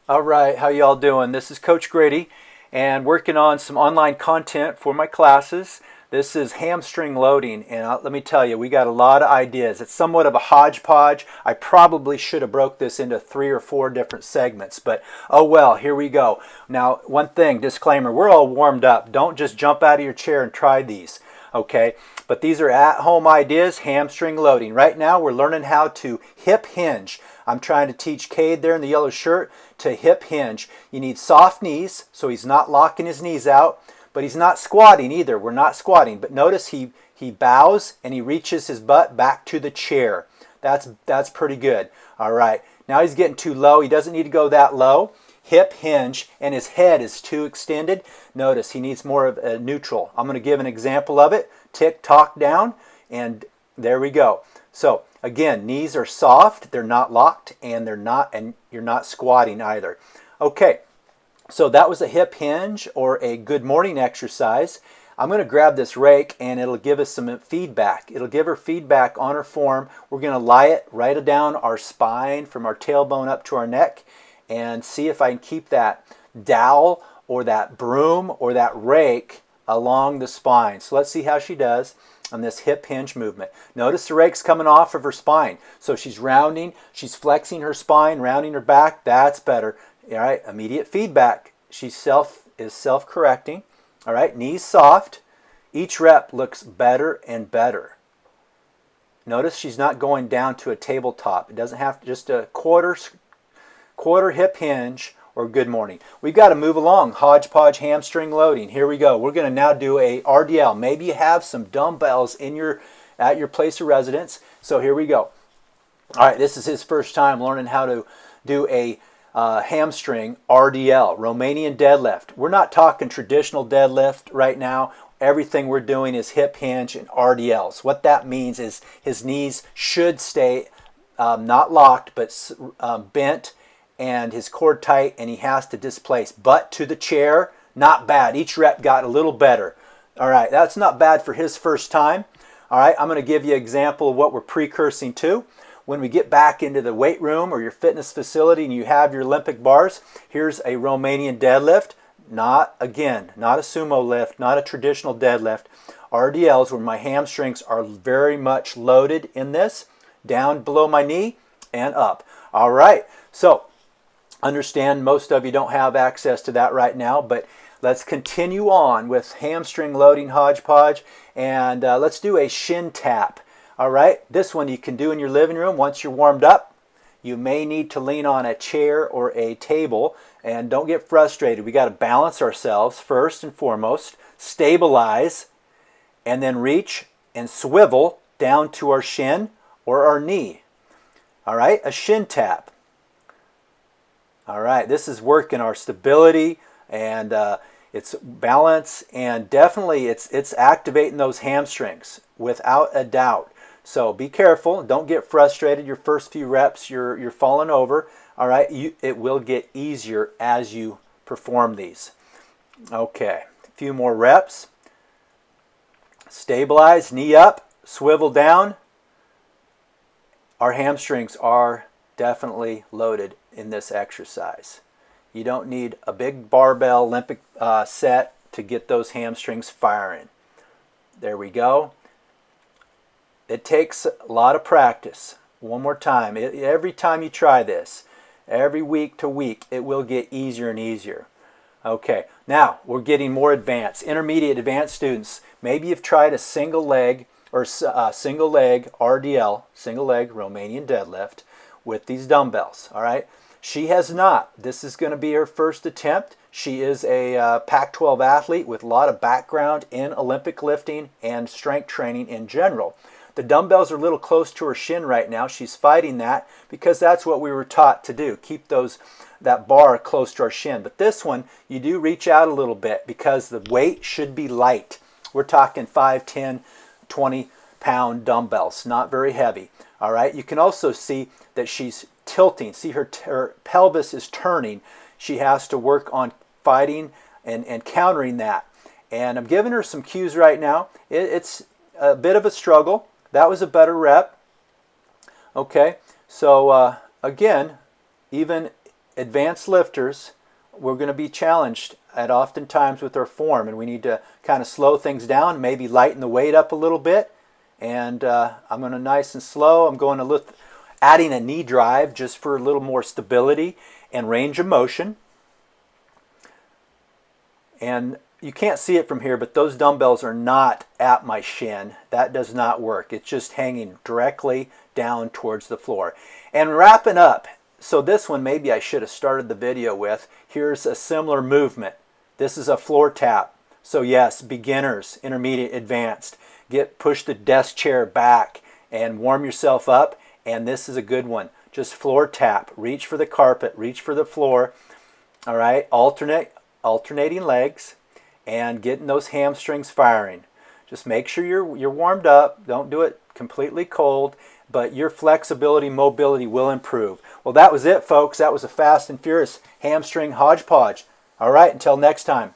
All right, how y'all doing? This is Coach Grady and working on some online content for my classes. This is hamstring loading, and let me tell you, we got a lot of ideas. It's somewhat of a hodgepodge. I probably should have broke this into 3 or 4 different segments, but oh well, here we go. Now, one thing, disclaimer, we're all warmed up. Don't just jump out of your chair and try these, okay? But these are at-home ideas, hamstring loading. Right now, we're learning how to hip hinge. I'm trying to teach Cade there in the yellow shirt to hip hinge. You need soft knees, so he's not locking his knees out, but he's not squatting either. We're not squatting, but notice he bows and he reaches his butt back to the chair. That's pretty good. All right, now he's getting too low. He doesn't need to go that low. Hip hinge, and his head is too extended. Notice he needs more of a neutral. I'm going to give an example of it. Tick tock down, and there we go. So again, knees are soft, they're not locked, and you're not squatting either. Okay, so that was a hip hinge or a good morning exercise. I'm going to grab this rake and it'll give us some feedback. It'll give her feedback on her form. We're going to lie it right down our spine from our tailbone up to our neck and see if I can keep that dowel or that broom or that rake along the spine. So let's see how she does on this hip hinge movement. Notice the rake's coming off of her spine. So she's rounding, she's flexing her spine, rounding her back. That's better. All right, immediate feedback. She is self-correcting. All right, knees soft. Each rep looks better and better. Notice she's not going down to a tabletop. It doesn't have to, just a quarter hip hinge or good morning. We've got to move along. Hodgepodge hamstring loading. Here we go. We're going to now do a RDL. Maybe you have some dumbbells at your place of residence. So here we go. All right, this is his first time learning how to do a hamstring RDL, Romanian deadlift. We're not talking traditional deadlift right now. Everything we're doing is hip hinge and RDLs. What that means is his knees should stay not locked, but bent, and his core tight, and he has to displace butt to the chair. Not bad. Each rep got a little better. All right, that's not bad for his first time. All right, I'm going to give you an example of what we're precursing to. When we get back into the weight room or your fitness facility and you have your Olympic bars, here's a Romanian deadlift. Not a sumo lift, not a traditional deadlift. RDLs where my hamstrings are very much loaded in this, down below my knee and up. All right, so understand most of you don't have access to that right now, but let's continue on with hamstring loading hodgepodge, and let's do a shin tap. All right, this one you can do in your living room once you're warmed up. You may need to lean on a chair or a table, and don't get frustrated. We got to balance ourselves first and foremost, stabilize, and then reach and swivel down to our shin or our knee. All right, a shin tap. All right, this is working our stability and it's balance, and definitely it's activating those hamstrings without a doubt. So be careful. Don't get frustrated. Your first few reps, you're falling over. All right, it will get easier as you perform these. Okay, a few more reps. Stabilize, knee up, swivel down. Our hamstrings are definitely loaded in this exercise. You don't need a big barbell Olympic set to get those hamstrings firing. There we go. It takes a lot of practice. One more time. Every time you try this, every week to week, it will get easier and easier. Okay, now we're getting more advanced. Intermediate advanced students, maybe you've tried a single leg or single leg RDL, single leg Romanian deadlift with these dumbbells. All right, she has not. This is going to be her first attempt. She is a Pac-12 athlete with a lot of background in Olympic lifting and strength training in general. The dumbbells are a little close to her shin right now. She's fighting that because that's what we were taught to do, keep that bar close to our shin. But this one, you do reach out a little bit because the weight should be light. We're talking 5, 10, 20-pound dumbbells, not very heavy. All right, you can also see that she's tilting. See, her pelvis is turning. She has to work on fighting and countering that. And I'm giving her some cues right now. It's a bit of a struggle. That was a better rep. Okay, so again, even advanced lifters, we're going to be challenged at oftentimes with our form, and we need to kind of slow things down, maybe lighten the weight up a little bit. And I'm going to nice and slow. I'm going to lift, adding a knee drive just for a little more stability and range of motion. And you can't see it from here, but those dumbbells are not at my shin. That does not work. It's just hanging directly down towards the floor. And wrapping up, so this one maybe I should have started the video with. Here's a similar movement. This is a floor tap. So yes, beginners, intermediate, advanced. Push the desk chair back and warm yourself up. And this is a good one. Just floor tap. Reach for the carpet. Reach for the floor. All right. Alternating legs and getting those hamstrings firing. Just make sure you're warmed up. Don't do it completely cold, but your flexibility, mobility will improve. Well, that was it, folks. That was a fast and furious hamstring hodgepodge. All right. Until next time.